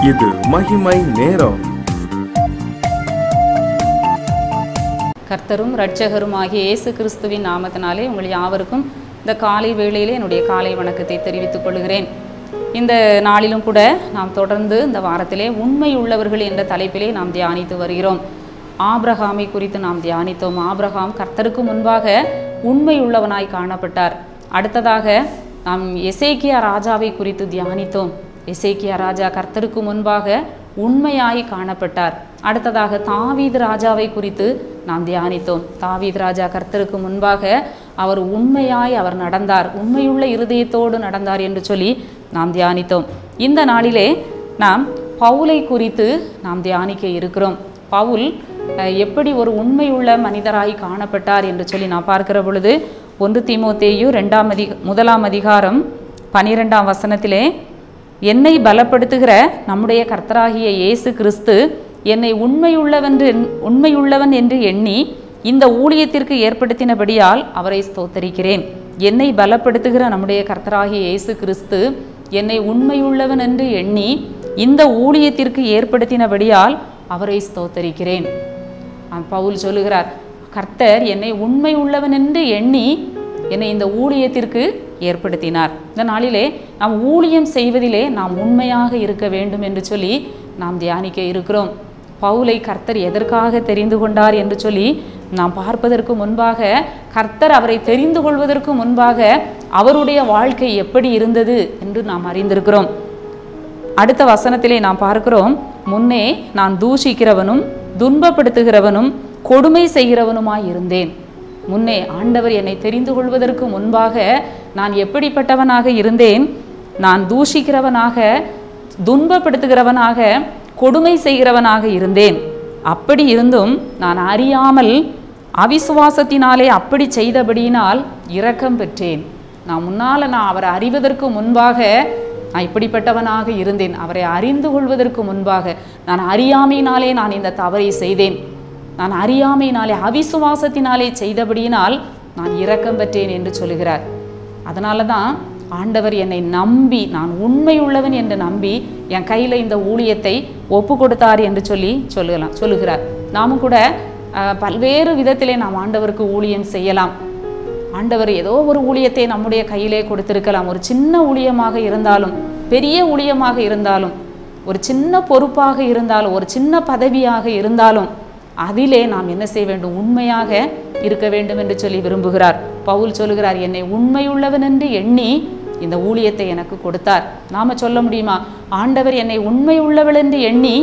இது மகிமை நேரம். கர்த்தரும் இரட்சகருமாகிய இயேசு கிறிஸ்துவின் நாமத்தினாலே உங்கள் யாவருக்கும் இந்த காலை வேளையிலே என்னுடைய காலை வணக்கத்தை தெரிவித்துக் கொள்கிறேன். இந்த நாளிலும் கூட நாம் தொடர்ந்து இந்த வாரத்திலே உண்மை உள்ளவர்கள் என்ற தலைப்பிலே நாம் தியானித்து வருகிறோம். ஆபிரகாமை குறித்து நாம் தியானித்தோம். ஆபிரகாம் கர்த்தருக்கு முன்பாக உண்மை உள்ளவனாய் காணப்பட்டார். அடுத்ததாக நாம் எசேக்கியா ராஜாவை குறித்து தியானித்தோம். எசேக்கியா ராஜா கர்த்தருக்கு முன்பாக உண்மையாய் காணப்பட்டார். அடுத்ததாக தாவீது ராஜாவை குறித்து நாம் தியானித்தோம். தாவீது ராஜா கர்த்தருக்கு முன்பாக அவர் உண்மையாய் அவர் நடந்தார், உண்மையுள்ள இருதயத்தோடு நடந்தார் என்று சொல்லி நாம் தியானித்தோம். இந்த நாளிலே நாம் பவுலை குறித்து நாம் தியானிக்க இருக்கிறோம். பவுல் எப்படி ஒரு உண்மையுள்ள மனிதராய் காணப்பட்டார் என்று சொல்லி நான் பார்க்கிற பொழுது 1 தீமோத்தேயு 1ஆம் அதிகாரம் 12ஆம் வசனத்திலே, என்னை பலப்படுத்துகிற நம்முடைய கர்த்தராகிய இயேசு கிறிஸ்து என்னை உண்மையுள்ளவன் என்று எண்ணி இந்த ஊழியத்திற்கு ஏற்படுத்தினபடியால் அவரை ஸ்தோத்தரிக்கிறேன். என்னை பலப்படுத்துகிற நம்முடைய கர்த்தராகிய இயேசு கிறிஸ்து என்னை உண்மையுள்ளவன் என்று எண்ணி இந்த ஊழியத்திற்கு ஏற்படுத்தினபடியால் அவரை ஸ்தோத்தரிக்கிறேன். பவுல் சொல்லுகிறார், கர்த்தர் என்னை உண்மை உள்ளவன் என்று எண்ணி என்னை இந்த ஊழியத்திற்கு ஏற்படுத்தினார். இந்த நாளிலே நாம் ஊழியம் செய்வதிலே நாம் உண்மையாக இருக்க வேண்டும் என்று சொல்லி நாம் தியானிக்க இருக்கிறோம். பவுலை கர்த்தர் எதற்காக தெரிந்து கொண்டார் என்று சொல்லி நாம் பார்ப்பதற்கு முன்பாக, கர்த்தர் அவரை தெரிந்து கொள்வதற்கு முன்பாக அவருடைய வாழ்க்கை எப்படி இருந்தது என்று நாம் அறிந்திருக்கிறோம். அடுத்த வசனத்திலே நாம் பார்க்கிறோம், முன்னே நான் தூஷிக்கிறவனும் துன்பப்படுத்துகிறவனும் கொடுமை செய்கிறவனுமாய் இருந்தேன். முன்னே ஆண்டவர் என்னை தெரிந்து கொள்வதற்கு முன்பாக நான் எப்படிப்பட்டவனாக இருந்தேன்? நான் தூஷிக்கிறவனாக, துன்பப்படுத்துகிறவனாக, கொடுமை செய்கிறவனாக இருந்தேன். அப்படி இருந்தும் நான் அறியாமல் அவிசுவாசத்தினாலே அப்படி செய்தபடியினால் இரக்கம் பெற்றேன். நான் அவரை அறிவதற்கு முன்பாக நான் இப்படிப்பட்டவனாக இருந்தேன். அவரை அறிந்து கொள்வதற்கு முன்பாக நான் அறியாமையினாலே நான் இந்த தவறை செய்தேன். நான் அறியாமையினாலே அவிசுவாசத்தினாலே செய்தபடியினால் நான் இரக்கம் பெற்றேன் என்று சொல்லுகிறார். அதனால தான் ஆண்டவர் என்னை நம்பி, நான் உண்மை உள்ளவன் என்று நம்பி என் கையில் இந்த ஊழியத்தை ஒப்பு கொடுத்தார் என்று சொல்லுகிறார். நாமும் கூட பல்வேறு விதத்திலே நாம் ஆண்டவருக்கு ஊழியம் செய்யலாம். ஆண்டவர் ஏதோ ஒரு ஊழியத்தை நம்முடைய கையிலே கொடுத்திருக்கலாம். ஒரு சின்ன ஊழியமாக இருந்தாலும், பெரிய ஊழியமாக இருந்தாலும், ஒரு சின்ன பொறுப்பாக இருந்தாலும், ஒரு சின்ன பதவியாக இருந்தாலும், அதிலே நாம் என்ன செய்ய வேண்டும்? உண்மையாக இருக்க வேண்டும் என்று சொல்லி விரும்புகிறார். பவுல் சொல்லுகிறார், என்னை உண்மையுள்ளவன் என்று எண்ணி இந்த ஊழியத்தை எனக்கு கொடுத்தார். நாம சொல்ல முடியுமா? ஆண்டவர் என்னை உண்மை உள்ளவள் என்று எண்ணி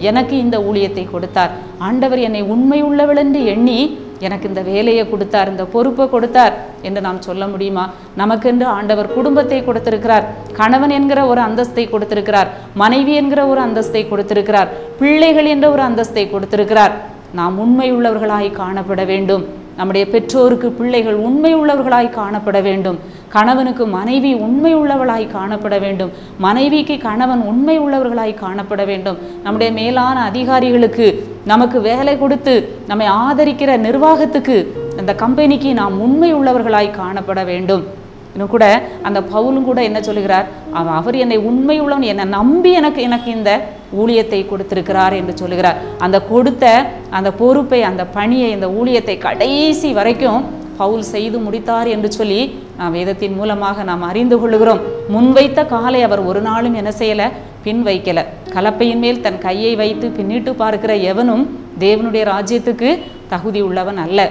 எனக்கு இந்த ஊழியத்தை கொடுத்தார். ஆண்டவர் என்னை உண்மை உள்ளவள் என்று எண்ணி எனக்கு இந்த வேலையை கொடுத்தார், இந்த பொறுப்பை கொடுத்தார் என்று நாம் சொல்ல முடியுமா? நமக்கென்று ஆண்டவர் குடும்பத்தை கொடுத்திருக்கிறார். கணவன் என்கிற ஒரு அந்தஸ்தை கொடுத்திருக்கிறார். மனைவி என்கிற ஒரு அந்தஸ்தை கொடுத்திருக்கிறார். பிள்ளைகள் என்ற ஒரு அந்தஸ்தை கொடுத்திருக்கிறார். நாம் உண்மை உள்ளவர்களாய் காணப்பட வேண்டும். நம்முடைய பெற்றோருக்கு பிள்ளைகள் உண்மை உள்ளவர்களாய் காணப்பட வேண்டும். கணவனுக்கு மனைவி உண்மை உள்ளவளாய் காணப்பட வேண்டும். மனைவிக்கு கணவன் உண்மை உள்ளவர்களாய் காணப்பட வேண்டும். நம்முடைய மேலான அதிகாரிகளுக்கு, நமக்கு வேலை கொடுத்து நம்மை ஆதரிக்கிற நிர்வாகத்துக்கு, அந்த கம்பெனிக்கு நாம் உண்மை உள்ளவர்களாய் காணப்பட வேண்டும். இன்னும் கூட அந்த பவுலும் கூட என்ன சொல்லுகிறார்? அவர் என்னை உண்மை உள்ளவன், என்னை நம்பி எனக்கு இந்த ஊழியத்தை கொடுத்திருக்கிறார் என்று சொல்லுகிறார். அந்த கொடுத்த அந்த பொறுப்பை, அந்த பணியை, இந்த ஊழியத்தை கடைசி வரைக்கும் பவுல் செய்து முடித்தார் என்று சொல்லி நாம் வேதத்தின் மூலமாக நாம் அறிந்து கொள்ளுகிறோம். முன்வைத்த காலை அவர் ஒரு நாளும் என்ன செய்யல? பின் வைக்கல. கலப்பையின் மேல் தன் கையை வைத்து பின்னிட்டு பார்க்கிற எவனும் தேவனுடைய ராஜ்யத்துக்கு தகுதி உள்ளவன் அல்ல.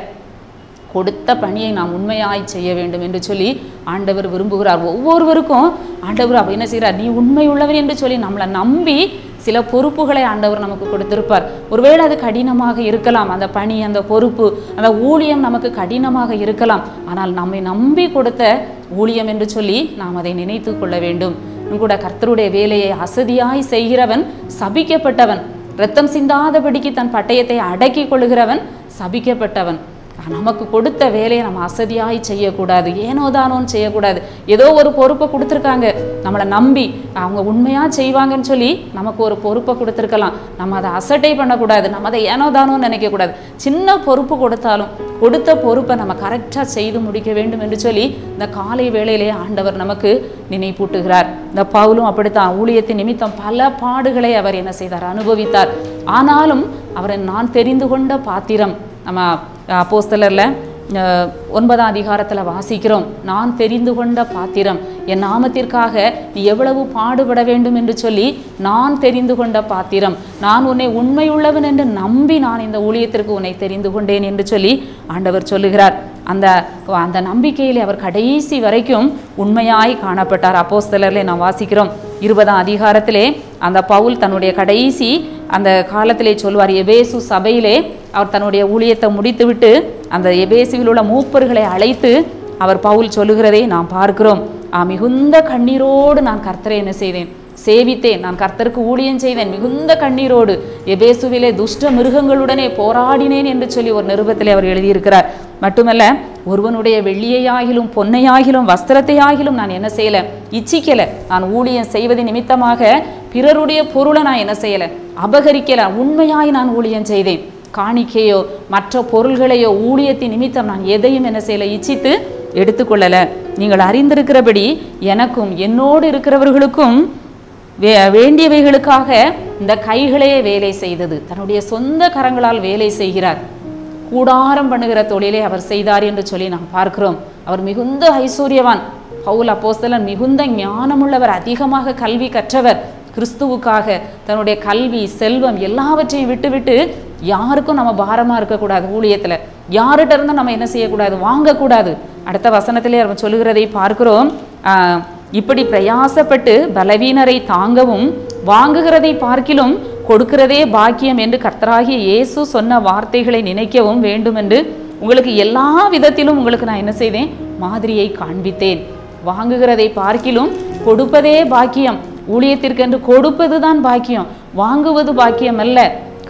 கொடுத்த பணியை நாம் உண்மையாய் செய்ய வேண்டும் என்று சொல்லி ஆண்டவர் விரும்புகிறார். ஒவ்வொருவருக்கும் ஆண்டவர் அவர் என்ன செய்கிறார்? நீ உண்மை உள்ளவன் என்று சொல்லி நம்மளை நம்பி சில பொறுப்புகளை ஆண்டவர் நமக்கு கொடுத்திருப்பார். ஒருவேளை அது கடினமாக இருக்கலாம். அந்த பணி, அந்த பொறுப்பு, அந்த ஊழியம் நமக்கு கடினமாக இருக்கலாம். ஆனால் நம்மை நம்பி கொடுத்த ஊழியம் என்று சொல்லி நாம் அதை நினைத்து கொள்ள வேண்டும். கூட கர்த்தருடைய வேலையை அசதியாய் செய்கிறவன் சபிக்கப்பட்டவன். இரத்தம் சிந்தாதபடிக்கு தன் பட்டயத்தை அடக்கி கொள்ளுகிறவன் சபிக்கப்பட்டவன். நமக்கு கொடுத்த வேலையை நம்ம அசதியாய் செய்யக்கூடாது, ஏனோதானோன்னு செய்யக்கூடாது. ஏதோ ஒரு பொறுப்பை கொடுத்துருக்காங்க, நம்மளை நம்பி அவங்க உண்மையாக செய்வாங்கன்னு சொல்லி நமக்கு ஒரு பொறுப்பை கொடுத்துருக்கலாம். நம்ம அதை அசட்டை பண்ணக்கூடாது, நம்ம அதை ஏனோ தானோன்னு நினைக்கக்கூடாது. சின்ன பொறுப்பு கொடுத்தாலும் கொடுத்த பொறுப்பை நம்ம கரெக்டாக செய்து முடிக்க வேண்டும் என்று சொல்லி இந்த காலை வேளையிலே ஆண்டவர் நமக்கு நினைப்பூட்டுகிறார். இந்த பவுலும் அப்படித்தான் ஊழியத்தின் நிமித்தம் பல பாடுகளை அவர் என்ன செய்தார், அனுபவித்தார். ஆனாலும் அவரை நான் தெரிந்து கொண்ட பாத்திரம், நம்ம அப்போஸ்தலர்ல 9ஆம் அதிகாரத்தில் வாசிக்கிறோம், நான் தெரிந்து கொண்ட பாத்திரம், என் நாமத்திற்காக நீ எவ்வளவு பாடுபட வேண்டும் என்று சொல்லி நான் தெரிந்து கொண்ட பாத்திரம், நான் உன்னை உண்மையுள்ளவன் என்று நம்பி நான் இந்த ஊழியத்திற்கு உன்னை தெரிந்து கொண்டேன் என்று சொல்லி ஆண்டவர் சொல்லுகிறார். அந்த நம்பிக்கையிலே அவர் கடைசி வரைக்கும் உண்மையாய் காணப்பட்டார். அப்போஸ்தலர்ல நாம் வாசிக்கிறோம் 20ஆம் அதிகாரத்திலே அந்த பவுல் தன்னுடைய கடைசி அந்த காலத்திலே சொல்வார், எபேசு சபையிலே அவர் தன்னுடைய ஊழியத்தை முடித்துவிட்டு அந்த எபேசுவில் உள்ள மூப்பர்களை அழைத்து அவர் பவுல் சொல்லுகிறதை நாம் பார்க்கிறோம். மிகுந்த கண்ணீரோடு நான் கர்த்தரை என்ன செய்தேன், சேவித்தேன், நான் கர்த்தருக்கு ஊழியம் செய்தேன், மிகுந்த கண்ணீரோடு எபேசுவிலே துஷ்ட மிருகங்களுடனே போராடினேன் என்று சொல்லி ஒரு நிருபத்திலே அவர் எழுதியிருக்கிறார். மட்டுமல்ல, ஒருவனுடைய வெள்ளியையாகிலும் பொன்னையாகிலும் வஸ்திரத்தையாகிலும் நான் என்ன செய்யலை, இச்சிக்கலை. நான் ஊழியம் செய்வது நிமித்தமாக பிறருடைய பொருளை நான் என்ன செய்யலை, அபகரிக்கலை. உண்மையாய் நான் ஊழியம் செய்தேன். காணிக்கையோ மற்ற பொருள்களையோ ஊழியத்தின் நிமித்தம் நான் எதையும் என்ன செய்யலை, இச்சித்து எடுத்துக்கொள்ளல. நீங்கள் அறிந்திருக்கிறபடி எனக்கும் என்னோடு இருக்கிறவர்களுக்கும் வேண்டியவைகளுக்காக இந்த கைகளே வேலை செய்தது. தன்னுடைய சொந்த கரங்களால் வேலை செய்கிறார். கூடாரம் பண்ணுகிற தொழிலை அவர் செய்தார் என்று சொல்லி நாம் பார்க்கிறோம். அவர் மிகுந்த ஐஸ்வர்யவான். பவுல் அப்போஸ்தலன் மிகுந்த ஞானமுள்ளவர், அதிகமாக கல்வி கற்றவர். கிறிஸ்துவுக்காக தன்னுடைய கல்வி, செல்வம் எல்லாவற்றையும் விட்டுவிட்டு யாருக்கும் நம்ம பாரமா இருக்கக்கூடாது. ஊழியத்துல யார்கிட்ட இருந்தும் நம்ம என்ன செய்யக்கூடாது, வாங்கக்கூடாது. அடுத்த வசனத்திலே அவர் சொல்லுகிறதை பார்க்கிறோம், இப்படி பிரயாசப்பட்டு பலவீனரை தாங்கவும் வாங்குகிறதை பார்க்கிலும் கொடுக்கிறதே பாக்கியம் என்று கர்த்தராகிய இயேசு சொன்ன வார்த்தைகளை நினைக்கவும் வேண்டும் என்று உங்களுக்கு எல்லா விதத்திலும் உங்களுக்கு நான் என்ன செய்தேன், மாதிரியை காண்பித்தேன். வாங்குகிறதை பார்க்கிலும் கொடுப்பதே பாக்கியம். ஊழியத்திற்கென்று கொடுப்பது தான் பாக்கியம், வாங்குவது பாக்கியம் அல்ல.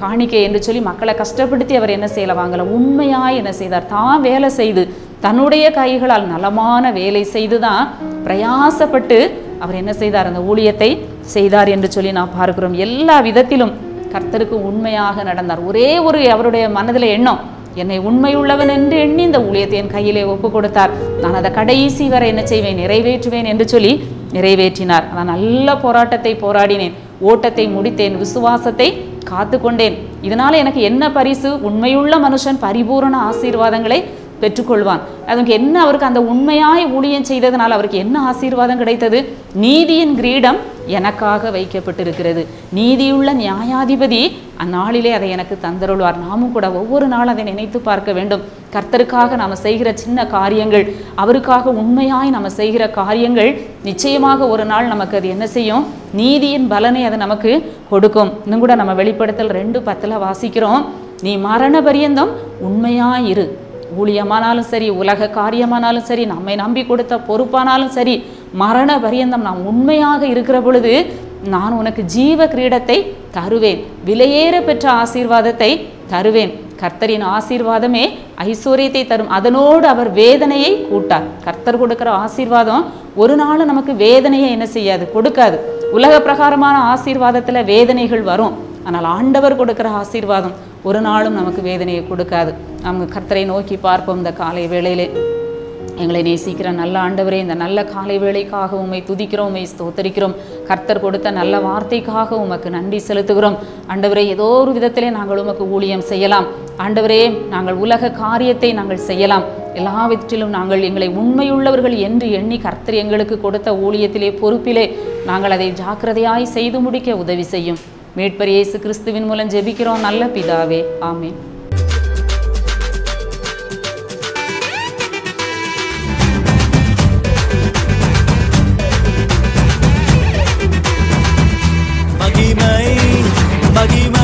காணிக்கை என்று சொல்லி மக்களை கஷ்டப்படுத்தி அவர் என்ன செய்யல, வாங்கல. உண்மையாய் என்ன செய்தார், தான் வேலை செய்து தன்னுடைய கைகளால் நலமான வேலை செய்துதான் பிரயாசப்பட்டு அவர் என்ன செய்தார், அந்த ஊழியத்தை செய்தார் என்று சொல்லி நாம் பார்க்கிறோம். எல்லா விதத்திலும் கர்த்தருக்கு உண்மையாக நடந்தார். ஒரே ஒரு அவருடைய மனதில் எண்ணம், என்னை உண்மையுள்ளவன் என்று எண்ணி இந்த ஊழியத்தை என் கையிலே ஒப்பு கொடுத்தார். நான் அதை கடைசி வரை என்ன செய்வேன், நிறைவேற்றுவேன் என்று சொல்லி நிறைவேற்றினார். நான் நல்ல போராட்டத்தை போராடினேன், ஓட்டத்தை முடித்தேன், விசுவாசத்தை காத்து கொண்டேன். இதனால எனக்கு என்ன பரிசு, உண்மையுள்ள மனுஷன் பரிபூரண ஆசீர்வாதங்களை பெற்றுக்கொள்வான். அதுக்கு என்ன, அவருக்கு அந்த உண்மையாய் ஊழியம் செய்ததனால் அவருக்கு என்ன ஆசீர்வாதம் கிடைத்தது, நீதியின் கிரீடம் எனக்காக வைக்கப்பட்டிருக்கிறது. நீதியுள்ள நியாயாதிபதி அந்நாளிலே அதை எனக்கு தந்தருள்வார். நாமும் கூட ஒவ்வொரு நாளும் அதை நினைத்து பார்க்க வேண்டும். கர்த்தருக்காக நாம் செய்கிற சின்ன காரியங்கள், அவருக்காக உண்மையாய் நம்ம செய்கிற காரியங்கள் நிச்சயமாக ஒரு நாள் நமக்கு அது என்ன செய்யும், நீதியின் பலனை அது நமக்கு கொடுக்கும். இன்னும் கூட நம்ம வெளிப்படுத்தல் 2:10 வாசிக்கிறோம், நீ மரண பரியந்தம் உண்மையாயிரு. ஊழியமானாலும் சரி, உலக காரியமானாலும் சரி, நம்மை நம்பி கொடுத்த பொறுப்பானாலும் சரி, மரண பரியந்தம் நாம் உண்மையாக இருக்கிற பொழுது நான் உனக்கு ஜீவ கிரீடத்தை தருவேன், விலையேற பெற்ற ஆசீர்வாதத்தை தருவேன். கர்த்தரின் ஆசீர்வாதமே ஐஸ்வர்யத்தை தரும், அதனோடு அவர் வேதனையை கூட்டார். கர்த்தர் கொடுக்கிற ஆசீர்வாதம் ஒரு நாள் நமக்கு வேதனையை என்ன செய்யாது, கொடுக்காது. உலக பிரகாரமான ஆசீர்வாதத்தில் வேதனைகள் வரும், ஆனால் ஆண்டவர் கொடுக்கிற ஆசீர்வாதம் ஒரு நாளும் நமக்கு வேதனையை கொடுக்காது. நம்ம கர்த்தரை நோக்கி பார்ப்போம். இந்த காலை வேளையிலே எங்களை நேசிக்கிற நல்ல ஆண்டவரே, இந்த நல்ல காலை வேளைக்காக உம்மை துதிக்கிறோம், உம்மை ஸ்தோத்தரிக்கிறோம். கர்த்தர் கொடுத்த நல்ல வார்த்தைக்காக உமக்கு நன்றி செலுத்துகிறோம். ஆண்டவரே, ஏதோ ஒரு விதத்திலே நாங்கள் உமக்கு ஊழியம் செய்யலாம். ஆண்டவரே, நாங்கள் உலக காரியத்தை நாங்கள் செய்யலாம். எல்லாவற்றிலும் நாங்கள் எங்களை உண்மையுள்ளவர்கள் என்று எண்ணி கர்த்தர் எங்களுக்கு கொடுத்த ஊழியத்திலே, பொறுப்பிலே நாங்கள் அதை ஜாக்கிரதையாய் செய்து முடிக்க உதவி செய்யும். மீட்பர் இயேசு கிறிஸ்துவின் மூலம் ஜெபிக்கிறோம் நல்ல பிதாவே, ஆமென். மகிமை